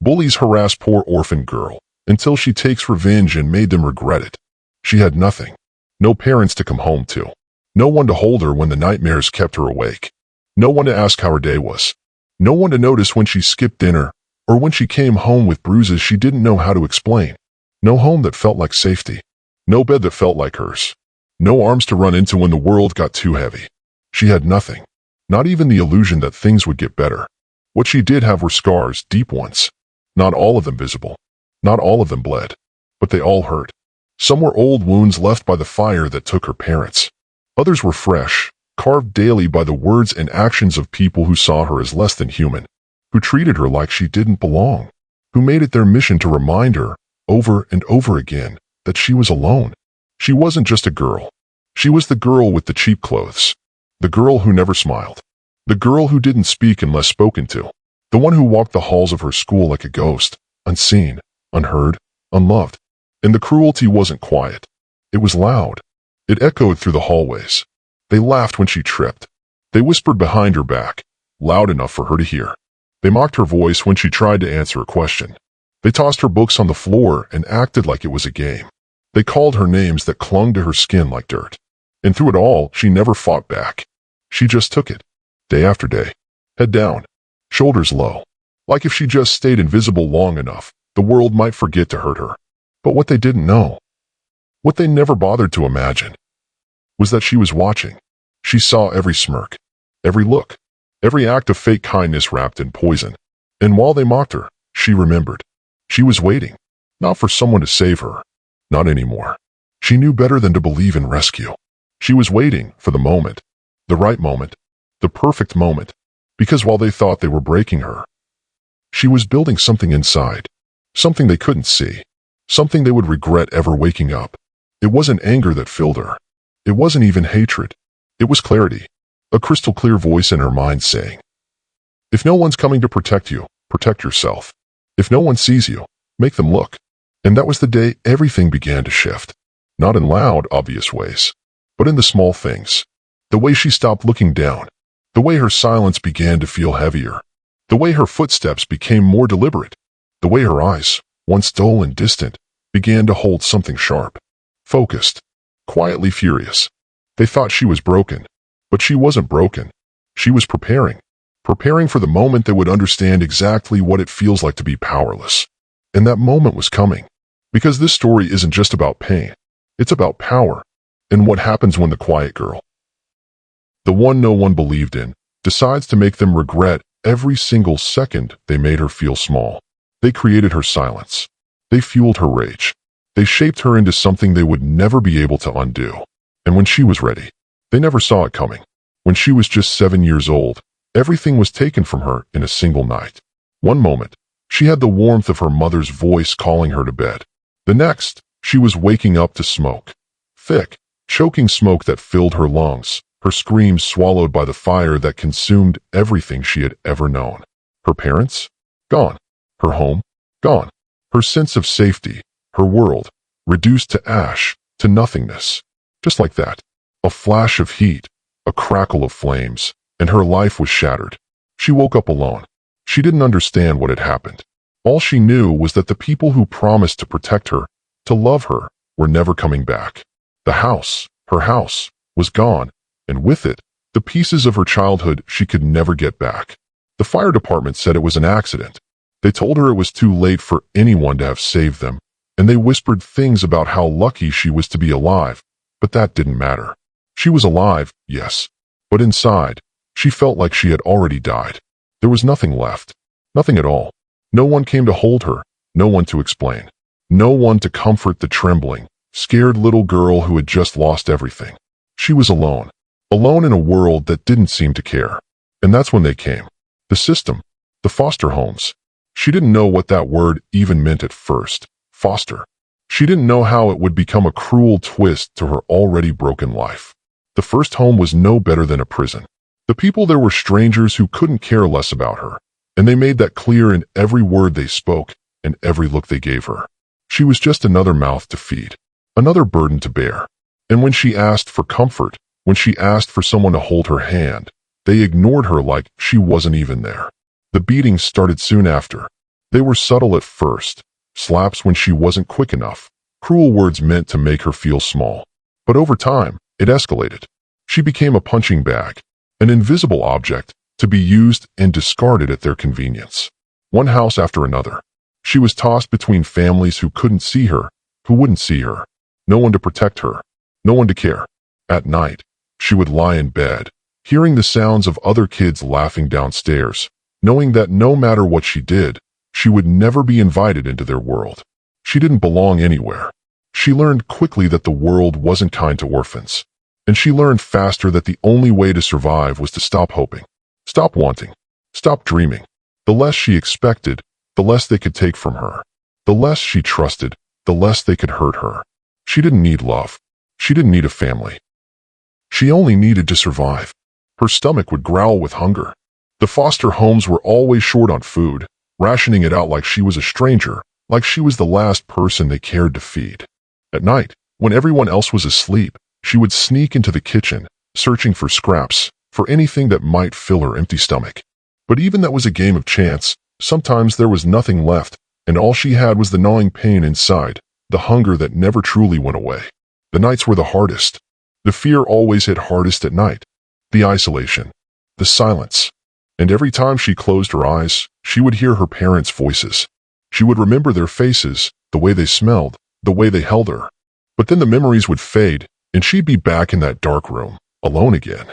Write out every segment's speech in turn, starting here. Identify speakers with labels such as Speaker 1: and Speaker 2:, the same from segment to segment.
Speaker 1: Bullies harass poor orphan girl until she takes revenge and made them regret it. She had nothing. No parents to come home to. No one to hold her when the nightmares kept her awake. No one to ask how her day was. No one to notice when she skipped dinner or when she came home with bruises she didn't know how to explain. No home that felt like safety. No bed that felt like hers. No arms to run into when the world got too heavy. She had nothing. Not even the illusion that things would get better. What she did have were scars, deep ones. Not all of them visible. Not all of them bled. But they all hurt. Some were old wounds left by the fire that took her parents. Others were fresh, carved daily by the words and actions of people who saw her as less than human, who treated her like she didn't belong, who made it their mission to remind her, over and over again, that she was alone. She wasn't just a girl. She was the girl with the cheap clothes. The girl who never smiled. The girl who didn't speak unless spoken to. The one who walked the halls of her school like a ghost, unseen, unheard, unloved. And the cruelty wasn't quiet. It was loud. It echoed through the hallways. They laughed when she tripped. They whispered behind her back, loud enough for her to hear. They mocked her voice when she tried to answer a question. They tossed her books on the floor and acted like it was a game. They called her names that clung to her skin like dirt. And through it all, she never fought back. She just took it, day after day, head down, shoulders low. Like if she just stayed invisible long enough, the world might forget to hurt her. But what they didn't know, what they never bothered to imagine, was that she was watching. She saw every smirk, every look, every act of fake kindness wrapped in poison. And while they mocked her, she remembered. She was waiting, not for someone to save her, not anymore. She knew better than to believe in rescue. She was waiting for the moment, the right moment, the perfect moment, because while they thought they were breaking her, she was building something inside, something they couldn't see, something they would regret ever waking up. It wasn't anger that filled her. It wasn't even hatred. It was clarity, a crystal clear voice in her mind saying, if no one's coming to protect you, protect yourself. If no one sees you, make them look. And that was the day everything began to shift. Not in loud, obvious ways, but in the small things. The way she stopped looking down. The way her silence began to feel heavier. The way her footsteps became more deliberate. The way her eyes, once dull and distant, began to hold something sharp. Focused. Quietly furious. They thought she was broken. But she wasn't broken. She was preparing. Preparing for the moment they would understand exactly what it feels like to be powerless. And that moment was coming. Because this story isn't just about pain. It's about power. And what happens when the quiet girl, the one no one believed in, decides to make them regret every single second they made her feel small. They created her silence. They fueled her rage. They shaped her into something they would never be able to undo. And when she was ready, they never saw it coming. When she was just 7 years old, everything was taken from her in a single night. One moment, she had the warmth of her mother's voice calling her to bed. The next, she was waking up to smoke. Thick, choking smoke that filled her lungs, her screams swallowed by the fire that consumed everything she had ever known. Her parents? Gone. Her home? Gone. Her sense of safety, her world, reduced to ash, to nothingness. Just like that. A flash of heat, a crackle of flames, and her life was shattered. She woke up alone. She didn't understand what had happened. All she knew was that the people who promised to protect her, to love her, were never coming back. The house, her house, was gone, and with it, the pieces of her childhood she could never get back. The fire department said it was an accident. They told her it was too late for anyone to have saved them, and they whispered things about how lucky she was to be alive, but that didn't matter. She was alive, yes, but inside, she felt like she had already died. There was nothing left. Nothing at all. No one came to hold her, no one to explain. No one to comfort the trembling, scared little girl who had just lost everything. She was alone. Alone in a world that didn't seem to care. And that's when they came. The system. The foster homes. She didn't know what that word even meant at first. Foster. She didn't know how it would become a cruel twist to her already broken life. The first home was no better than a prison. The people there were strangers who couldn't care less about her, and they made that clear in every word they spoke and every look they gave her. She was just another mouth to feed, another burden to bear. And when she asked for comfort, when she asked for someone to hold her hand, they ignored her like she wasn't even there. The beatings started soon after. They were subtle at first, slaps when she wasn't quick enough, cruel words meant to make her feel small. But over time, it escalated. She became a punching bag, an invisible object to be used and discarded at their convenience. One house after another. She was tossed between families who couldn't see her, who wouldn't see her. No one to protect her, no one to care. At night, she would lie in bed, hearing the sounds of other kids laughing downstairs, knowing that no matter what she did, she would never be invited into their world. She didn't belong anywhere. She learned quickly that the world wasn't kind to orphans. And she learned faster that the only way to survive was to stop hoping, stop wanting, stop dreaming. The less she expected, the less they could take from her. The less she trusted, the less they could hurt her. She didn't need love. She didn't need a family. She only needed to survive. Her stomach would growl with hunger. The foster homes were always short on food, rationing it out like she was a stranger, like she was the last person they cared to feed. At night, when everyone else was asleep, she would sneak into the kitchen, searching for scraps, for anything that might fill her empty stomach. But even that was a game of chance. Sometimes there was nothing left, and all she had was the gnawing pain inside, the hunger that never truly went away. The nights were the hardest. The fear always hit hardest at night. The isolation. The silence. And every time she closed her eyes, she would hear her parents' voices. She would remember their faces, the way they smelled, the way they held her. But then the memories would fade, and she'd be back in that dark room, alone again.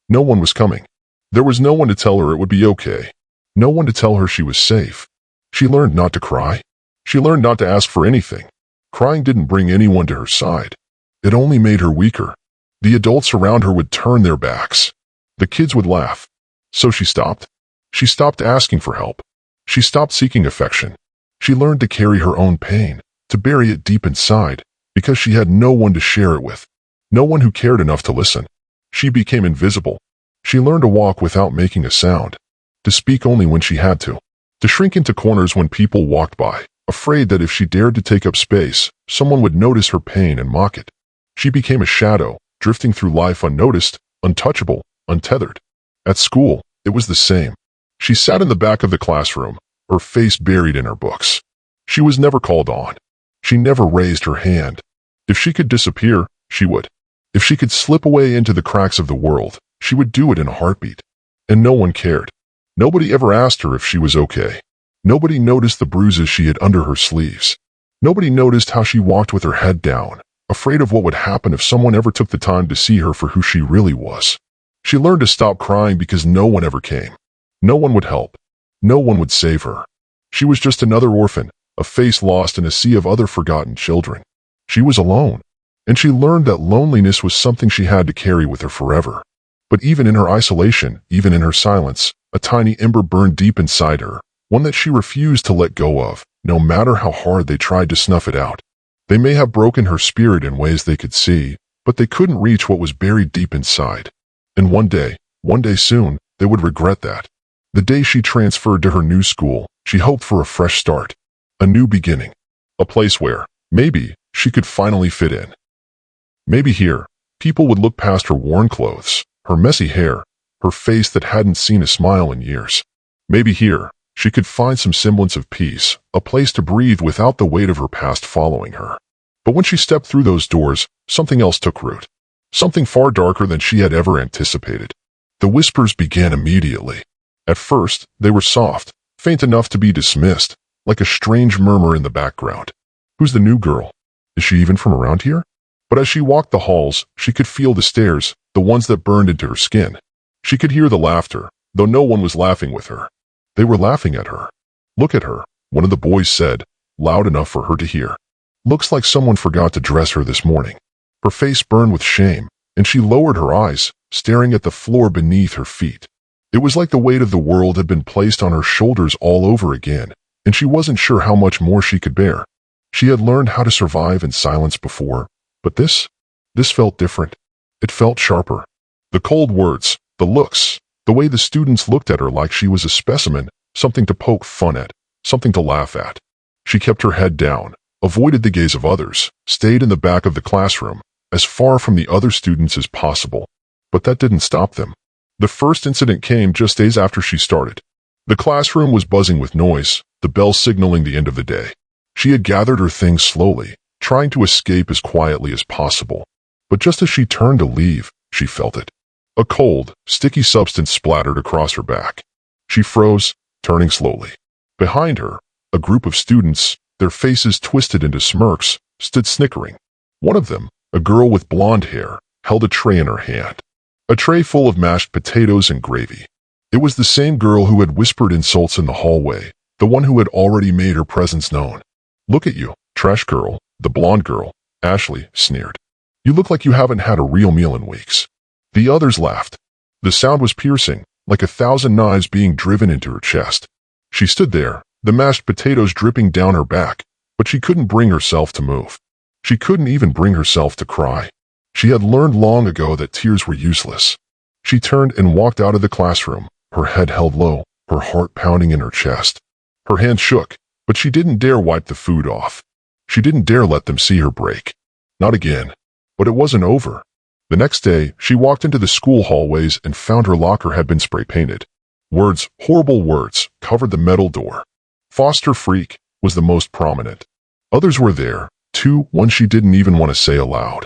Speaker 1: No one was coming. There was no one to tell her it would be okay. No one to tell her she was safe. She learned not to cry. She learned not to ask for anything. Crying didn't bring anyone to her side. It only made her weaker. The adults around her would turn their backs. The kids would laugh. So she stopped. She stopped asking for help. She stopped seeking affection. She learned to carry her own pain, to bury it deep inside, because she had no one to share it with. No one who cared enough to listen. She became invisible. She learned to walk without making a sound, to speak only when she had to shrink into corners when people walked by, afraid that if she dared to take up space, someone would notice her pain and mock it. She became a shadow, drifting through life unnoticed, untouchable, untethered. At school, it was the same. She sat in the back of the classroom, her face buried in her books. She was never called on. She never raised her hand. If she could disappear, she would. If she could slip away into the cracks of the world, she would do it in a heartbeat. And no one cared. Nobody ever asked her if she was okay. Nobody noticed the bruises she had under her sleeves. Nobody noticed how she walked with her head down, afraid of what would happen if someone ever took the time to see her for who she really was. She learned to stop crying because no one ever came. No one would help. No one would save her. She was just another orphan, a face lost in a sea of other forgotten children. She was alone, and she learned that loneliness was something she had to carry with her forever. But even in her isolation, even in her silence, a tiny ember burned deep inside her, one that she refused to let go of, no matter how hard they tried to snuff it out. They may have broken her spirit in ways they could see, but they couldn't reach what was buried deep inside. And one day soon, they would regret that. The day she transferred to her new school, she hoped for a fresh start, a new beginning, a place where, maybe, she could finally fit in. Maybe here, people would look past her worn clothes, her messy hair, her face that hadn't seen a smile in years. Maybe here, she could find some semblance of peace, a place to breathe without the weight of her past following her. But when she stepped through those doors, something else took root. Something far darker than she had ever anticipated. The whispers began immediately. At first, they were soft, faint enough to be dismissed, like a strange murmur in the background. Who's the new girl? Is she even from around here? But as she walked the halls, she could feel the stares, the ones that burned into her skin. She could hear the laughter, though no one was laughing with her. They were laughing at her. Look at her, one of the boys said, loud enough for her to hear. Looks like someone forgot to dress her this morning. Her face burned with shame, and she lowered her eyes, staring at the floor beneath her feet. It was like the weight of the world had been placed on her shoulders all over again, and she wasn't sure how much more she could bear. She had learned how to survive in silence before, but this felt different. It felt sharper. The cold words, the looks, the way the students looked at her like she was a specimen, something to poke fun at, something to laugh at. She kept her head down, avoided the gaze of others, stayed in the back of the classroom, as far from the other students as possible. But that didn't stop them. The first incident came just days after she started. The classroom was buzzing with noise, the bell signaling the end of the day. She had gathered her things slowly, trying to escape as quietly as possible. But just as she turned to leave, she felt it. A cold, sticky substance splattered across her back. She froze, turning slowly. Behind her, a group of students, their faces twisted into smirks, stood snickering. One of them, a girl with blonde hair, held a tray in her hand. A tray full of mashed potatoes and gravy. It was the same girl who had whispered insults in the hallway, the one who had already made her presence known. "Look at you, trash girl," the blonde girl, Ashley, sneered. "You look like you haven't had a real meal in weeks." The others laughed. The sound was piercing, like 1,000 knives being driven into her chest. She stood there, the mashed potatoes dripping down her back, but she couldn't bring herself to move. She couldn't even bring herself to cry. She had learned long ago that tears were useless. She turned and walked out of the classroom, her head held low, her heart pounding in her chest. Her hands shook, but she didn't dare wipe the food off. She didn't dare let them see her break. Not again. But it wasn't over. The next day, she walked into the school hallways and found her locker had been spray-painted. Words, horrible words, covered the metal door. "Foster freak" was the most prominent. Others were there, too, one she didn't even want to say aloud.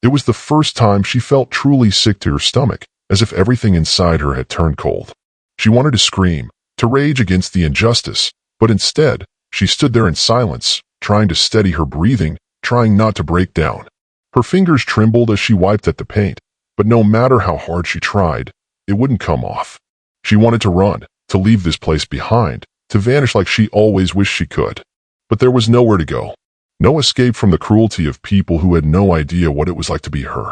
Speaker 1: It was the first time she felt truly sick to her stomach, as if everything inside her had turned cold. She wanted to scream, to rage against the injustice, but instead, she stood there in silence, trying to steady her breathing, trying not to break down. Her fingers trembled as she wiped at the paint, but no matter how hard she tried, it wouldn't come off. She wanted to run, to leave this place behind, to vanish like she always wished she could. But there was nowhere to go. No escape from the cruelty of people who had no idea what it was like to be her.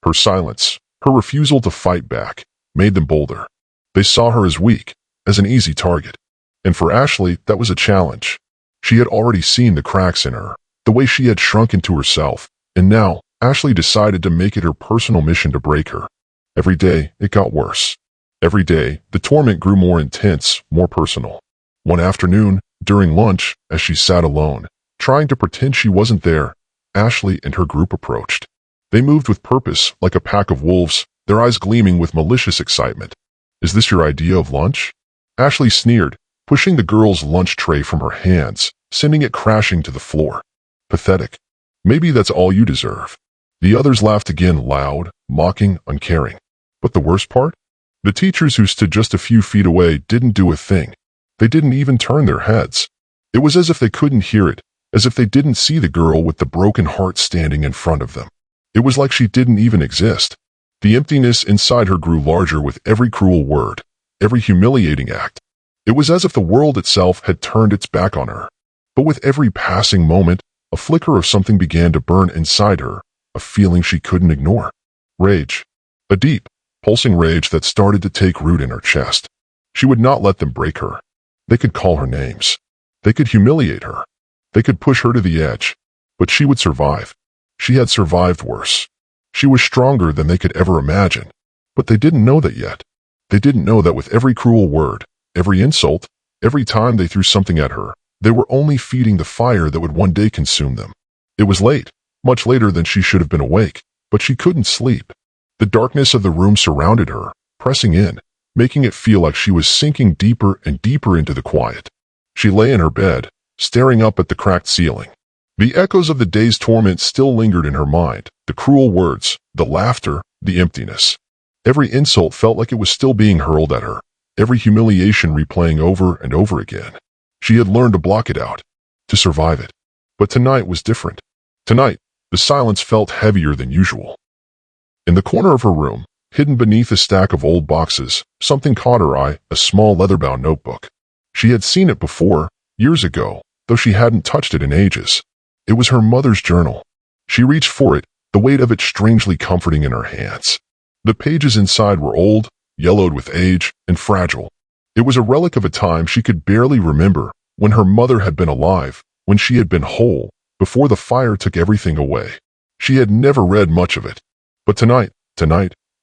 Speaker 1: Her silence, her refusal to fight back, made them bolder. They saw her as weak, as an easy target. And for Ashley, that was a challenge. She had already seen the cracks in her, the way she had shrunk into herself, and now, Ashley decided to make it her personal mission to break her. Every day, it got worse. Every day, the torment grew more intense, more personal. One afternoon, during lunch, as she sat alone, trying to pretend she wasn't there, Ashley and her group approached. They moved with purpose, like a pack of wolves, their eyes gleaming with malicious excitement. "Is this your idea of lunch?" Ashley sneered, pushing the girl's lunch tray from her hands, sending it crashing to the floor. "Pathetic. Maybe that's all you deserve." The others laughed again, loud, mocking, uncaring. But the worst part? The teachers who stood just a few feet away didn't do a thing. They didn't even turn their heads. It was as if they couldn't hear it, as if they didn't see the girl with the broken heart standing in front of them. It was like she didn't even exist. The emptiness inside her grew larger with every cruel word, every humiliating act. It was as if the world itself had turned its back on her. But with every passing moment, a flicker of something began to burn inside her, a feeling she couldn't ignore. Rage. A deep, pulsing rage that started to take root in her chest. She would not let them break her. They could call her names. They could humiliate her. They could push her to the edge. But she would survive. She had survived worse. She was stronger than they could ever imagine. But they didn't know that yet. They didn't know that with every cruel word, every insult, every time they threw something at her, they were only feeding the fire that would one day consume them. It was late, much later than she should have been awake, but she couldn't sleep. The darkness of the room surrounded her, pressing in, making it feel like she was sinking deeper and deeper into the quiet. She lay in her bed, staring up at the cracked ceiling. The echoes of the day's torment still lingered in her mind, the cruel words, the laughter, the emptiness. Every insult felt like it was still being hurled at her, every humiliation replaying over and over again. She had learned to block it out, to survive it. But tonight was different. Tonight, the silence felt heavier than usual. In the corner of her room, hidden beneath a stack of old boxes, something caught her eye, a small leather-bound notebook. She had seen it before, years ago, though she hadn't touched it in ages. It was her mother's journal. She reached for it, the weight of it strangely comforting in her hands. The pages inside were old, yellowed with age, and fragile. It was a relic of a time she could barely remember, when her mother had been alive, when she had been whole, before the fire took everything away. She had never read much of it. But tonight,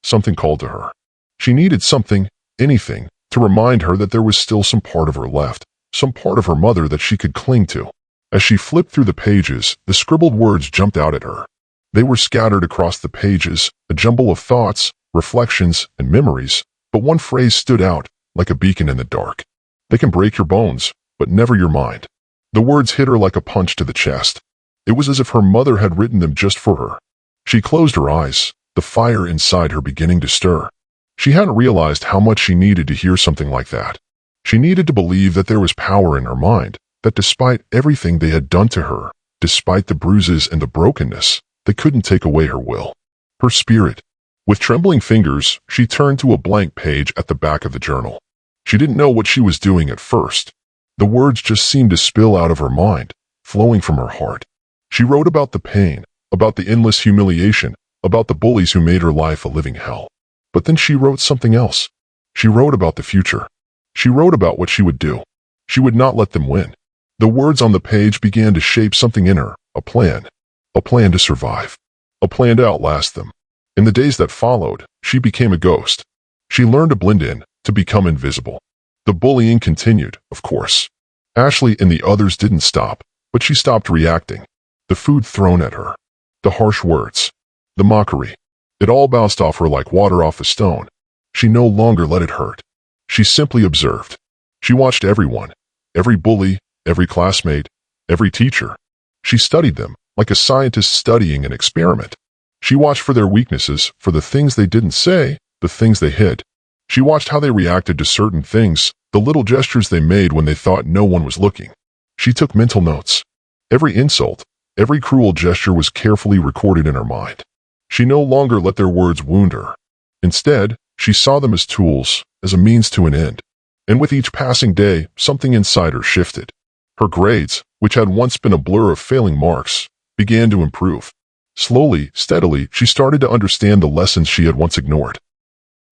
Speaker 1: something called to her. She needed something, anything, to remind her that there was still some part of her left, some part of her mother that she could cling to. As she flipped through the pages, the scribbled words jumped out at her. They were scattered across the pages, a jumble of thoughts, reflections, and memories, but one phrase stood out, like a beacon in the dark. They can break your bones, but never your mind. The words hit her like a punch to the chest. It was as if her mother had written them just for her. She closed her eyes, the fire inside her beginning to stir. She hadn't realized how much she needed to hear something like that. She needed to believe that there was power in her mind, that despite everything they had done to her, despite the bruises and the brokenness, they couldn't take away her will, her spirit. With trembling fingers, she turned to a blank page at the back of the journal. She didn't know what she was doing at first. The words just seemed to spill out of her mind, flowing from her heart. She wrote about the pain, about the endless humiliation, about the bullies who made her life a living hell. But then she wrote something else. She wrote about the future. She wrote about what she would do. She would not let them win. The words on the page began to shape something in her, a plan to survive, a plan to outlast them. In the days that followed, she became a ghost. She learned to blend in, to become invisible. The bullying continued, of course. Ashley and the others didn't stop, but she stopped reacting. The food thrown at her, the harsh words, the mockery, it all bounced off her like water off a stone. She no longer let it hurt. She simply observed. She watched everyone, every bully, every classmate, every teacher. She studied them like a scientist studying an experiment. She watched for their weaknesses, for the things they didn't say, the things they hid. She watched how they reacted to certain things, the little gestures they made when they thought no one was looking. She took mental notes. Every insult, every cruel gesture was carefully recorded in her mind. She no longer let their words wound her. Instead, she saw them as tools, as a means to an end. And with each passing day, something inside her shifted. Her grades, which had once been a blur of failing marks, began to improve. Slowly, steadily, she started to understand the lessons she had once ignored.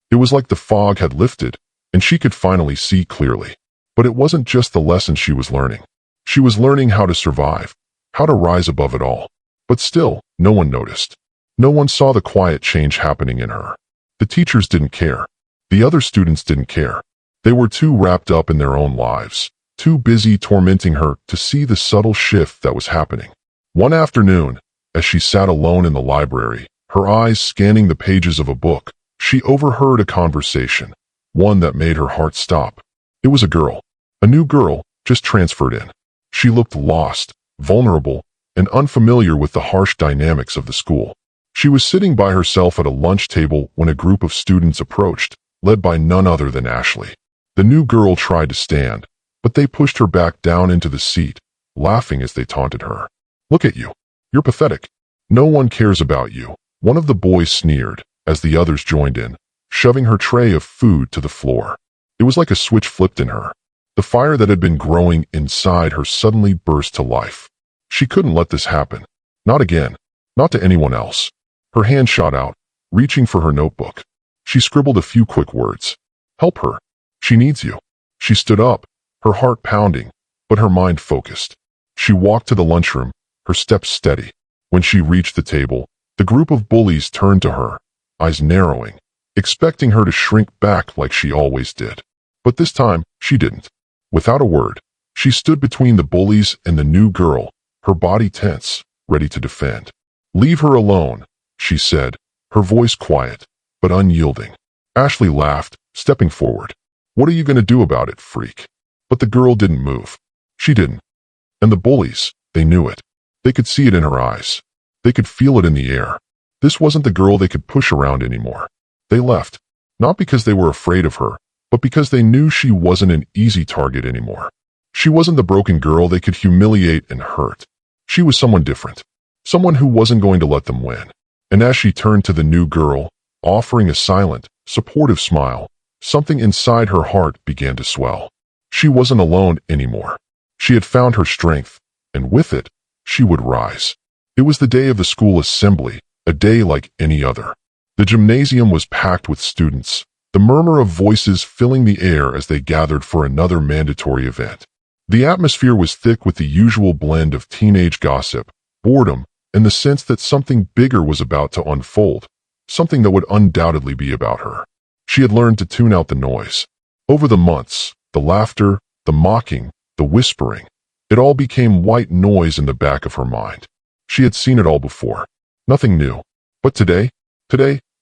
Speaker 1: It was like the fog had lifted, and she could finally see clearly. But it wasn't just the lessons she was learning. She was learning how to survive, how to rise above it all. But still, no one noticed. No one saw the quiet change happening in her. The teachers didn't care. The other students didn't care. They were too wrapped up in their own lives, too busy tormenting her to see the subtle shift that was happening. One afternoon, as she sat alone in the library, her eyes scanning the pages of a book, she overheard a conversation, one that made her heart stop. It was a new girl, just transferred in. She looked lost, vulnerable, and unfamiliar with the harsh dynamics of the school. She was sitting by herself at a lunch table when a group of students approached, led by none other than Ashley. The new girl tried to stand, but they pushed her back down into the seat, laughing as they taunted her. "Look at you. You're pathetic. No one cares about you," one of the boys sneered, as the others joined in, shoving her tray of food to the floor. It was like a switch flipped in her. The fire that had been growing inside her suddenly burst to life. She couldn't let this happen. Not again. Not to anyone else. Her hand shot out, reaching for her notebook. She scribbled a few quick words. "Help her. She needs you." She stood up, her heart pounding, but her mind focused. She walked to the lunchroom, her steps steady. When she reached the table, the group of bullies turned to her, eyes narrowing, expecting her to shrink back like she always did. But this time, she didn't. Without a word, she stood between the bullies and the new girl, her body tense, ready to defend. "Leave her alone," she said, her voice quiet, but unyielding. Ashley laughed, stepping forward. "What are you going to do about it, freak?" But the girl didn't move. She didn't. And the bullies, they knew it. They could see it in her eyes. They could feel it in the air. This wasn't the girl they could push around anymore. They left, not because they were afraid of her, but because they knew she wasn't an easy target anymore. She wasn't the broken girl they could humiliate and hurt. She was someone different, someone who wasn't going to let them win. And as she turned to the new girl, offering a silent, supportive smile, something inside her heart began to swell. She wasn't alone anymore. She had found her strength, and with it, she would rise. It was the day of the school assembly, a day like any other. The gymnasium was packed with students, the murmur of voices filling the air as they gathered for another mandatory event. The atmosphere was thick with the usual blend of teenage gossip, boredom, and the sense that something bigger was about to unfold, something that would undoubtedly be about her. She had learned to tune out the noise. Over the months, the laughter, the mocking, the whispering, it all became white noise in the back of her mind. She had seen it all before. Nothing new. But today,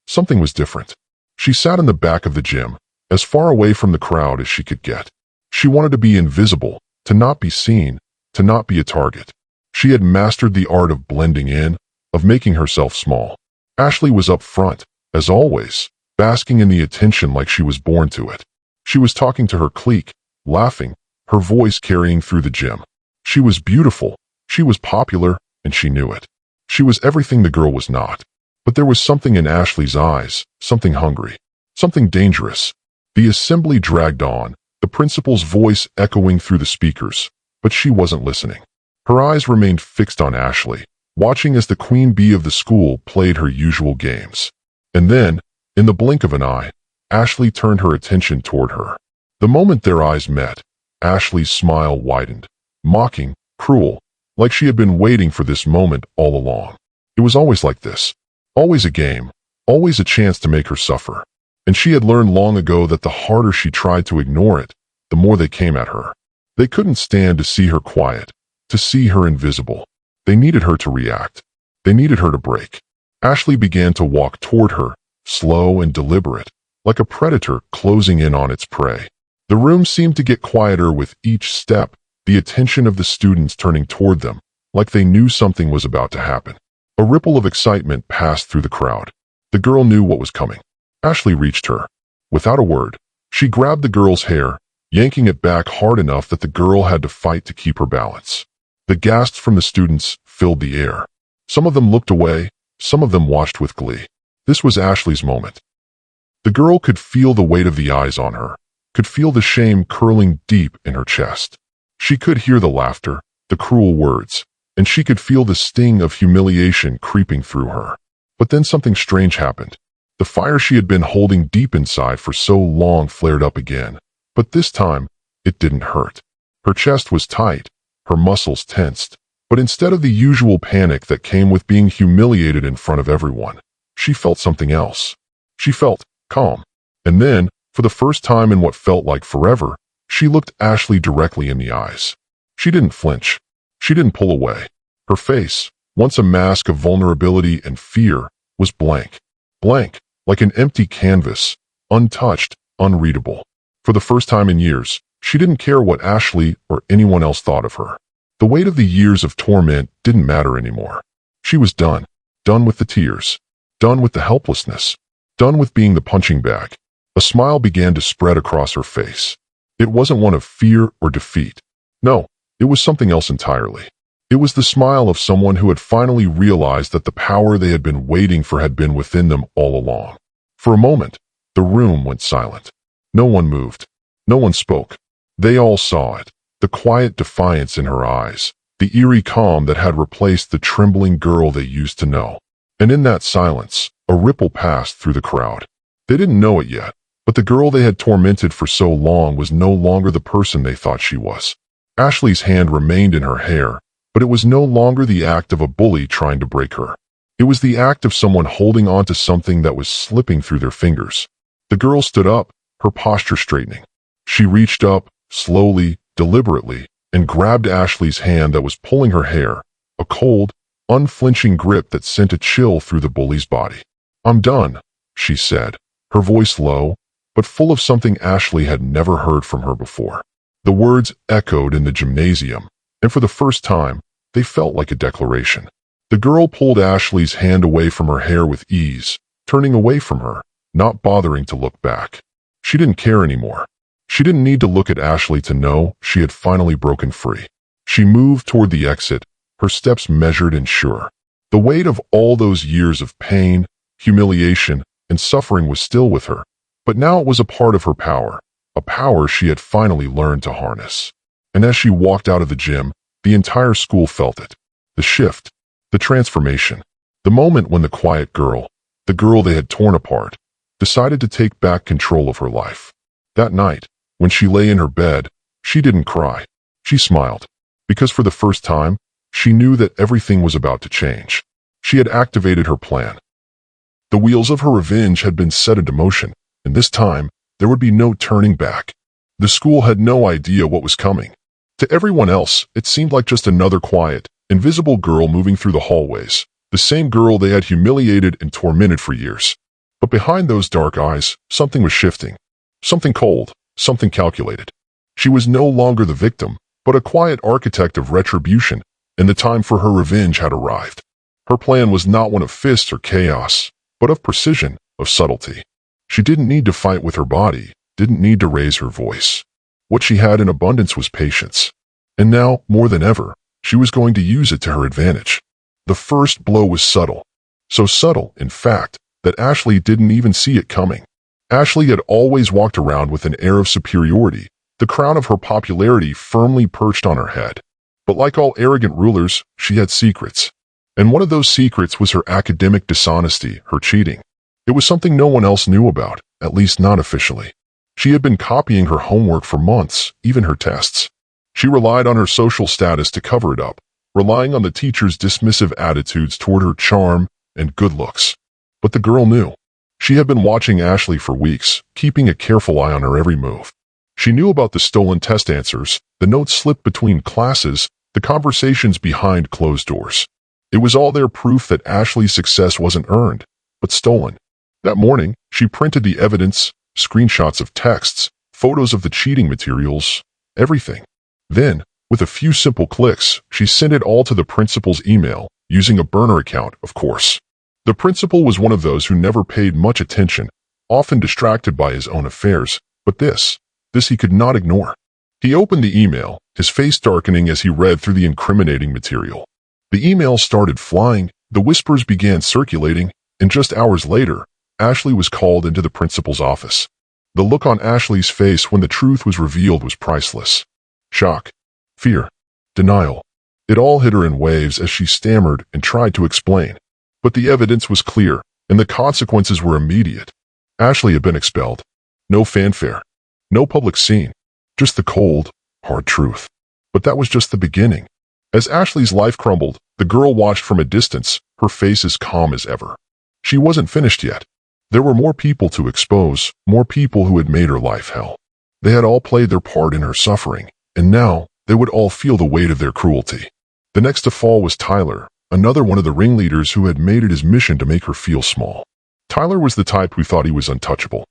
Speaker 1: something was different. She sat in the back of the gym, as far away from the crowd as she could get. She wanted to be invisible, to not be seen, to not be a target. She had mastered the art of blending in, of making herself small. Ashley was up front, as always, basking in the attention like she was born to it. She was talking to her clique, laughing, her voice carrying through the gym. She was beautiful, she was popular, and she knew it. She was everything the girl was not. But there was something in Ashley's eyes, something hungry, something dangerous. The assembly dragged on, the principal's voice echoing through the speakers, but she wasn't listening. Her eyes remained fixed on Ashley, watching as the queen bee of the school played her usual games. And then, in the blink of an eye, Ashley turned her attention toward her. The moment their eyes met, Ashley's smile widened, mocking, cruel, like she had been waiting for this moment all along. It was always like this. Always a game, always a chance to make her suffer. And she had learned long ago that the harder she tried to ignore it, the more they came at her. They couldn't stand to see her quiet, to see her invisible. They needed her to react. They needed her to break. Ashley began to walk toward her, slow and deliberate, like a predator closing in on its prey. The room seemed to get quieter with each step, the attention of the students turning toward them, like they knew something was about to happen. A ripple of excitement passed through the crowd. The girl knew what was coming. Ashley reached her. Without a word, she grabbed the girl's hair, yanking it back hard enough that the girl had to fight to keep her balance. The gasps from the students filled the air. Some of them looked away, some of them watched with glee. This was Ashley's moment. The girl could feel the weight of the eyes on her, could feel the shame curling deep in her chest. She could hear the laughter, the cruel words, and she could feel the sting of humiliation creeping through her. But then something strange happened. The fire she had been holding deep inside for so long flared up again, but this time, it didn't hurt. Her chest was tight, her muscles tensed, but instead of the usual panic that came with being humiliated in front of everyone, she felt something else. She felt calm. And then, for the first time in what felt like forever, she looked Ashley directly in the eyes. She didn't flinch. She didn't pull away. Her face, once a mask of vulnerability and fear, was blank. Blank, like an empty canvas, untouched, unreadable. For the first time in years, she didn't care what Ashley or anyone else thought of her. The weight of the years of torment didn't matter anymore. She was done. Done with the tears. Done with the helplessness. Done with being the punching bag. A smile began to spread across her face. It wasn't one of fear or defeat. No, it was something else entirely. It was the smile of someone who had finally realized that the power they had been waiting for had been within them all along. For a moment, the room went silent. No one moved. No one spoke. They all saw it. The quiet defiance in her eyes. The eerie calm that had replaced the trembling girl they used to know. And in that silence, a ripple passed through the crowd. They didn't know it yet, but the girl they had tormented for so long was no longer the person they thought she was. Ashley's hand remained in her hair, but it was no longer the act of a bully trying to break her. It was the act of someone holding on to something that was slipping through their fingers. The girl stood up, her posture straightening. She reached up, slowly, deliberately, and grabbed Ashley's hand that was pulling her hair, a cold, unflinching grip that sent a chill through the bully's body. "I'm done," she said, her voice low, but full of something Ashley had never heard from her before. The words echoed in the gymnasium, and for the first time, they felt like a declaration. The girl pulled Ashley's hand away from her hair with ease, turning away from her, not bothering to look back. She didn't care anymore. She didn't need to look at Ashley to know she had finally broken free. She moved toward the exit, her steps measured and sure. The weight of all those years of pain, humiliation, and suffering was still with her, but now it was a part of her power, a power she had finally learned to harness. And as she walked out of the gym, the entire school felt it. The shift, the transformation, the moment when the quiet girl, the girl they had torn apart, decided to take back control of her life. That night, when she lay in her bed, she didn't cry. She smiled, because for the first time, she knew that everything was about to change. She had activated her plan. The wheels of her revenge had been set into motion, and this time, there would be no turning back. The school had no idea what was coming. To everyone else, it seemed like just another quiet, invisible girl moving through the hallways, the same girl they had humiliated and tormented for years. But behind those dark eyes, something was shifting. Something cold, something calculated. She was no longer the victim, but a quiet architect of retribution, and the time for her revenge had arrived. Her plan was not one of fists or chaos, but of precision, of subtlety. She didn't need to fight with her body, didn't need to raise her voice. What she had in abundance was patience. And now, more than ever, she was going to use it to her advantage. The first blow was subtle. So subtle, in fact, that Ashley didn't even see it coming. Ashley had always walked around with an air of superiority, the crown of her popularity firmly perched on her head. But like all arrogant rulers, she had secrets. And one of those secrets was her academic dishonesty, her cheating. It was something no one else knew about, at least not officially. She had been copying her homework for months, even her tests. She relied on her social status to cover it up, relying on the teacher's dismissive attitudes toward her charm and good looks. But the girl knew. She had been watching Ashley for weeks, keeping a careful eye on her every move. She knew about the stolen test answers, the notes slipped between classes, the conversations behind closed doors. It was all there, proof that Ashley's success wasn't earned, but stolen. That morning, she printed the evidence, screenshots of texts, photos of the cheating materials, everything. Then, with a few simple clicks, she sent it all to the principal's email, using a burner account, of course. The principal was one of those who never paid much attention, often distracted by his own affairs, but this he could not ignore. He opened the email, his face darkening as he read through the incriminating material. The email started flying, the whispers began circulating, and just hours later, Ashley was called into the principal's office. The look on Ashley's face when the truth was revealed was priceless. Shock, fear, denial. It all hit her in waves as she stammered and tried to explain. But the evidence was clear, and the consequences were immediate. Ashley had been expelled. No fanfare. No public scene. Just the cold, hard truth. But that was just the beginning. As Ashley's life crumbled, the girl watched from a distance, her face as calm as ever. She wasn't finished yet. There were more people to expose, more people who had made her life hell. They had all played their part in her suffering, and now they would all feel the weight of their cruelty. The next to fall was Tyler, another one of the ringleaders who had made it his mission to make her feel small. Tyler was the type who thought he was untouchable.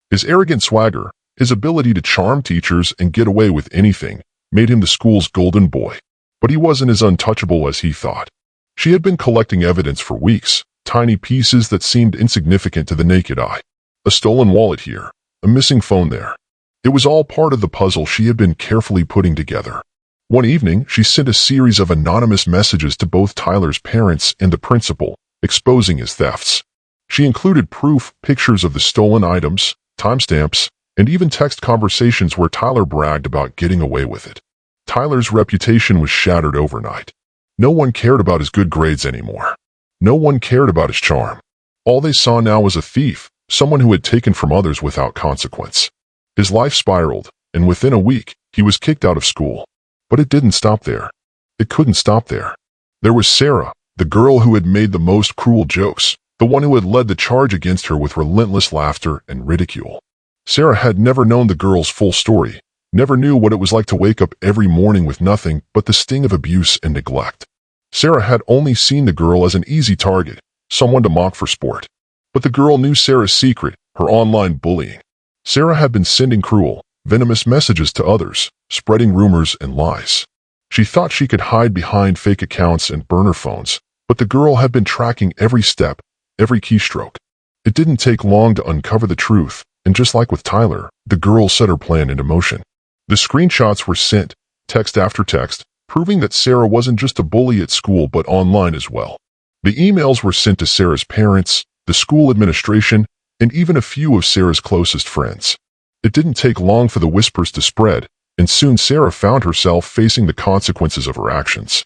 Speaker 1: His arrogant swagger, his ability to charm teachers and get away with anything, made him the school's golden boy. But he wasn't as untouchable as he thought. She had been collecting evidence for weeks, tiny pieces that seemed insignificant to the naked eye. A stolen wallet here, a missing phone there. It was all part of the puzzle she had been carefully putting together. One evening, she sent a series of anonymous messages to both Tyler's parents and the principal, exposing his thefts. She included proof, pictures of the stolen items, timestamps, and even text conversations where Tyler bragged about getting away with it. Tyler's reputation was shattered overnight. No one cared about his good grades anymore. No one cared about his charm. All they saw now was a thief, someone who had taken from others without consequence. His life spiraled, and within a week, he was kicked out of school. But it didn't stop there. It couldn't stop there. There was Sarah, the girl who had made the most cruel jokes, the one who had led the charge against her with relentless laughter and ridicule. Sarah had never known the girl's full story, never knew what it was like to wake up every morning with nothing but the sting of abuse and neglect. Sarah had only seen the girl as an easy target, someone to mock for sport. But the girl knew Sarah's secret, her online bullying. Sarah had been sending cruel, venomous messages to others, spreading rumors and lies. She thought she could hide behind fake accounts and burner phones, but the girl had been tracking every step, every keystroke. It didn't take long to uncover the truth, and just like with Tyler, the girl set her plan into motion. The screenshots were sent, text after text, proving that Sarah wasn't just a bully at school but online as well. The emails were sent to Sarah's parents, the school administration, and even a few of Sarah's closest friends. It didn't take long for the whispers to spread, and soon Sarah found herself facing the consequences of her actions.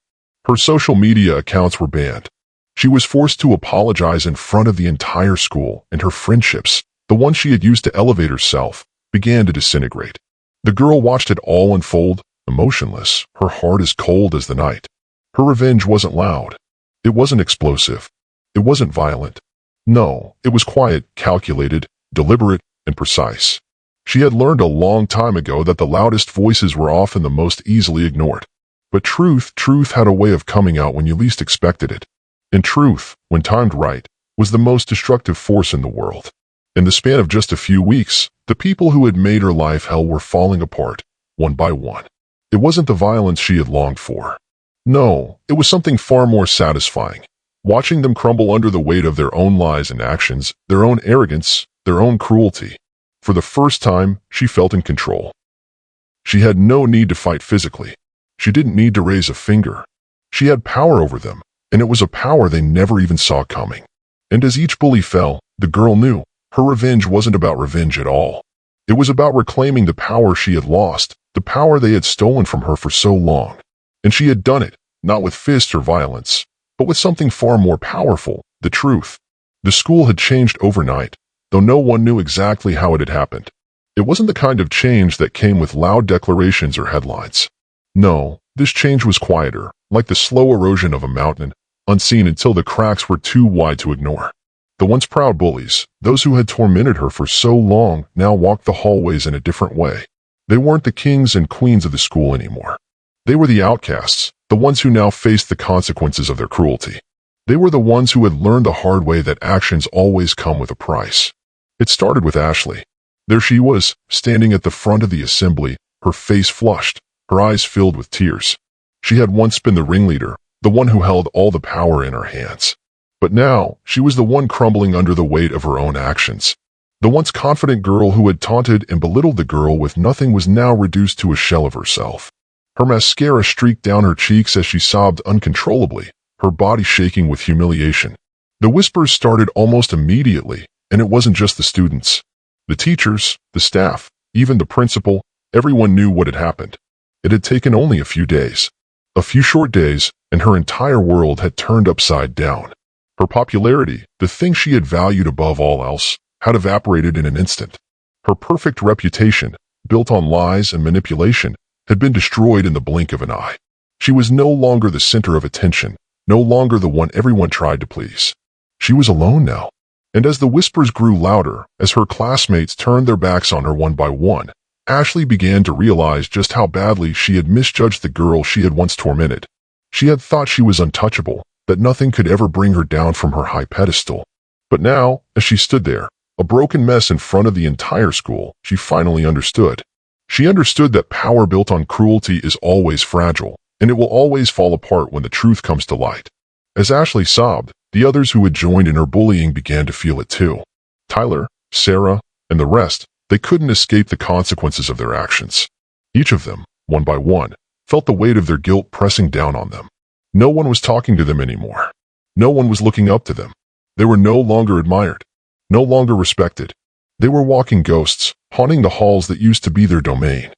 Speaker 1: Her social media accounts were banned. She was forced to apologize in front of the entire school, and her friendships, the ones she had used to elevate herself, began to disintegrate. The girl watched it all unfold, emotionless, her heart as cold as the night. Her revenge wasn't loud. It wasn't explosive. It wasn't violent. No, it was quiet, calculated, deliberate, and precise. She had learned a long time ago that the loudest voices were often the most easily ignored. But truth had a way of coming out when you least expected it. And truth, when timed right, was the most destructive force in the world. In the span of just a few weeks, The people who had made her life hell were falling apart, one by one. It wasn't the violence she had longed for. No, it was something far more satisfying. Watching them crumble under the weight of their own lies and actions, their own arrogance, their own cruelty. For the first time, she felt in control. She had no need to fight physically. She didn't need to raise a finger. She had power over them, and it was a power they never even saw coming. And as each bully fell, the girl knew her revenge wasn't about revenge at all. It was about reclaiming the power she had lost, the power they had stolen from her for so long. And she had done it, not with fists or violence, but with something far more powerful, the truth. The school had changed overnight, though no one knew exactly how it had happened. It wasn't the kind of change that came with loud declarations or headlines. No, this change was quieter, like the slow erosion of a mountain, unseen until the cracks were too wide to ignore. The once proud bullies, those who had tormented her for so long, now walked the hallways in a different way. They weren't the kings and queens of the school anymore. They were the outcasts, the ones who now faced the consequences of their cruelty. They were the ones who had learned the hard way that actions always come with a price. It started with Ashley. There she was, standing at the front of the assembly, her face flushed, her eyes filled with tears. She had once been the ringleader, the one who held all the power in her hands. But now, she was the one crumbling under the weight of her own actions. The once confident girl who had taunted and belittled the girl with nothing was now reduced to a shell of herself. Her mascara streaked down her cheeks as she sobbed uncontrollably, her body shaking with humiliation. The whispers started almost immediately, and it wasn't just the students. The teachers, the staff, even the principal, everyone knew what had happened. It had taken only a few days. A few short days, and her entire world had turned upside down. Her popularity, the thing she had valued above all else, had evaporated in an instant. Her perfect reputation, built on lies and manipulation, had been destroyed in the blink of an eye. She was no longer the center of attention, no longer the one everyone tried to please. She was alone now. And as the whispers grew louder, as her classmates turned their backs on her one by one, Ashley began to realize just how badly she had misjudged the girl she had once tormented. She had thought she was untouchable, that nothing could ever bring her down from her high pedestal. But now, as she stood there, a broken mess in front of the entire school, she finally understood. She understood that power built on cruelty is always fragile, and it will always fall apart when the truth comes to light. As Ashley sobbed, the others who had joined in her bullying began to feel it too. Tyler, Sarah, and the rest, they couldn't escape the consequences of their actions. Each of them, one by one, felt the weight of their guilt pressing down on them. No one was talking to them anymore. No one was looking up to them. They were no longer admired, no longer respected. They were walking ghosts, haunting the halls that used to be their domain.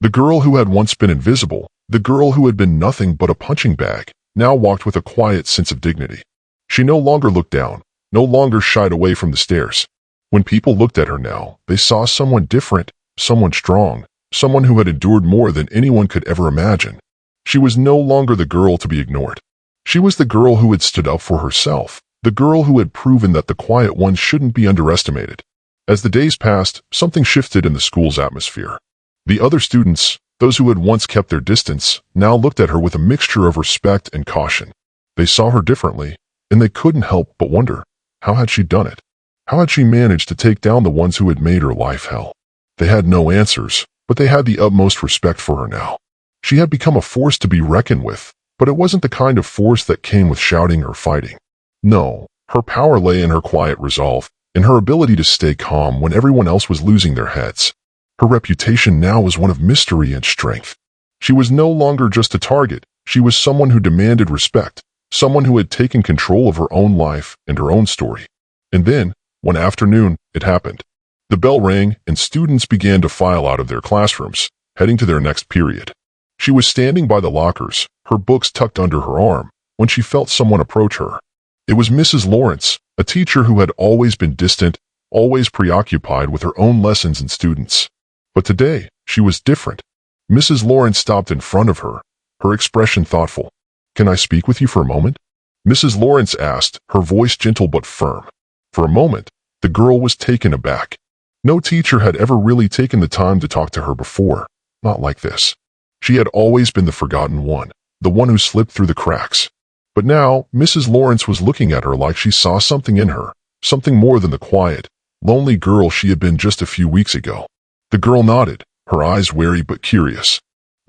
Speaker 1: The girl who had once been invisible, the girl who had been nothing but a punching bag, now walked with a quiet sense of dignity. She no longer looked down, no longer shied away from the stairs. When people looked at her now, they saw someone different, someone strong, someone who had endured more than anyone could ever imagine. She was no longer the girl to be ignored. She was the girl who had stood up for herself, the girl who had proven that the quiet ones shouldn't be underestimated. As the days passed, something shifted in the school's atmosphere. The other students, those who had once kept their distance, now looked at her with a mixture of respect and caution. They saw her differently, and they couldn't help but wonder, how had she done it? How had she managed to take down the ones who had made her life hell? They had no answers, but they had the utmost respect for her now. She had become a force to be reckoned with, but it wasn't the kind of force that came with shouting or fighting. No, her power lay in her quiet resolve, in her ability to stay calm when everyone else was losing their heads. Her reputation now was one of mystery and strength. She was no longer just a target, she was someone who demanded respect, someone who had taken control of her own life and her own story. And then, one afternoon, it happened. The bell rang and students began to file out of their classrooms, heading to their next period. She was standing by the lockers, her books tucked under her arm, when she felt someone approach her. It was Mrs. Lawrence, a teacher who had always been distant, always preoccupied with her own lessons and students. But today, she was different. Mrs. Lawrence stopped in front of her, her expression thoughtful. "Can I speak with you for a moment?" Mrs. Lawrence asked, her voice gentle but firm. For a moment, the girl was taken aback. No teacher had ever really taken the time to talk to her before, not like this. She had always been the forgotten one, the one who slipped through the cracks. But now, Mrs. Lawrence was looking at her like she saw something in her, something more than the quiet, lonely girl she had been just a few weeks ago. The girl nodded, her eyes wary but curious.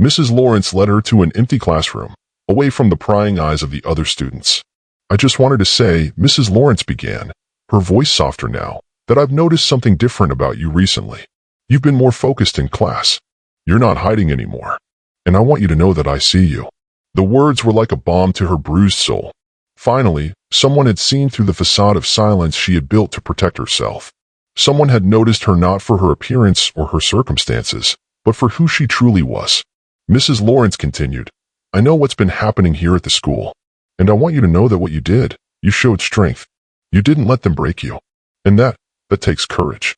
Speaker 1: Mrs. Lawrence led her to an empty classroom, away from the prying eyes of the other students. I just wanted to say, Mrs. Lawrence began, her voice softer now, that I've noticed something different about you recently. You've been more focused in class. You're not hiding anymore. And I want you to know that I see you. The words were like a balm to her bruised soul. Finally, someone had seen through the facade of silence she had built to protect herself. Someone had noticed her not for her appearance or her circumstances, but for who she truly was. Mrs. Lawrence continued, I know what's been happening here at the school, and I want you to know that what you did, you showed strength. You didn't let them break you. And that takes courage.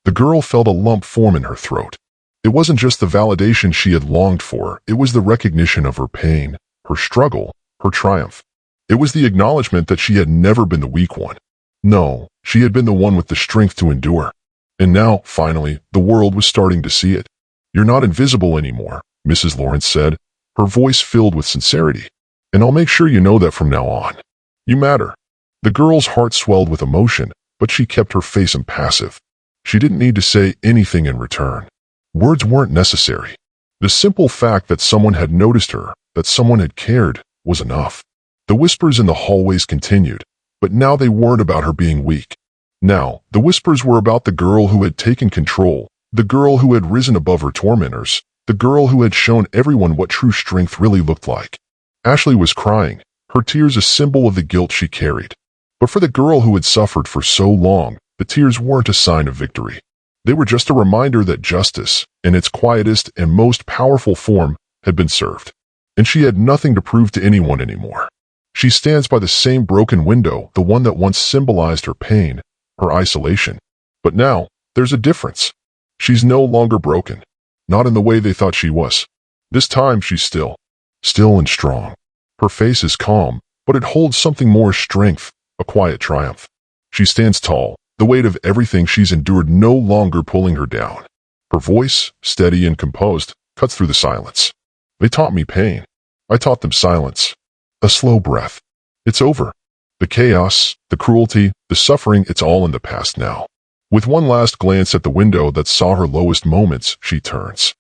Speaker 1: The girl felt a lump form in her throat. It wasn't just the validation she had longed for, it was the recognition of her pain, her struggle, her triumph. It was the acknowledgement that she had never been the weak one. No, she had been the one with the strength to endure. And now, finally, the world was starting to see it. You're not invisible anymore, Mrs. Lawrence said, her voice filled with sincerity. And I'll make sure you know that from now on. You matter. The girl's heart swelled with emotion, but she kept her face impassive. She didn't need to say anything in return. Words weren't necessary. The simple fact that someone had noticed her, that someone had cared, was enough. The whispers in the hallways continued, but now they weren't about her being weak. Now, the whispers were about the girl who had taken control, the girl who had risen above her tormentors, the girl who had shown everyone what true strength really looked like. Ashley was crying, her tears a symbol of the guilt she carried. But for the girl who had suffered for so long, the tears weren't a sign of victory. They were just a reminder that justice, in its quietest and most powerful form, had been served. And she had nothing to prove to anyone anymore. She stands by the same broken window, the one that once symbolized her pain, her isolation. But now, there's a difference. She's no longer broken. Not in the way they thought she was. This time she's still and strong. Her face is calm, but it holds something more: strength, a quiet triumph. She stands tall, the weight of everything she's endured no longer pulling her down. Her voice, steady and composed, cuts through the silence. They taught me pain. I taught them silence. A slow breath. It's over. The chaos, the cruelty, the suffering, it's all in the past now. With one last glance at the window that saw her lowest moments, she turns.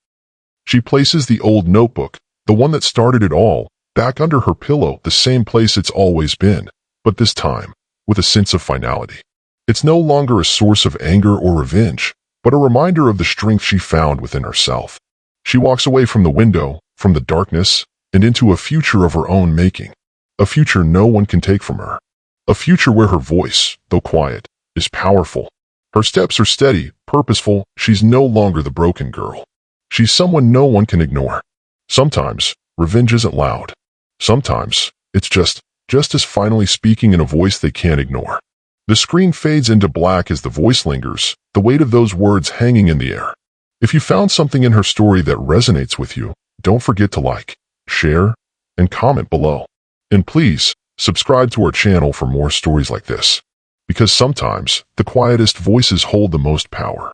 Speaker 1: She places the old notebook, the one that started it all, back under her pillow, the same place it's always been, but this time, with a sense of finality. It's no longer a source of anger or revenge, but a reminder of the strength she found within herself. She walks away from the window, from the darkness, and into a future of her own making. A future no one can take from her. A future where her voice, though quiet, is powerful. Her steps are steady, purposeful. She's no longer the broken girl. She's someone no one can ignore. Sometimes, revenge isn't loud. Sometimes, it's just as finally speaking in a voice they can't ignore. The screen fades into black as the voice lingers, the weight of those words hanging in the air. If you found something in her story that resonates with you, don't forget to like, share, and comment below. And please, subscribe to our channel for more stories like this. Because sometimes, the quietest voices hold the most power.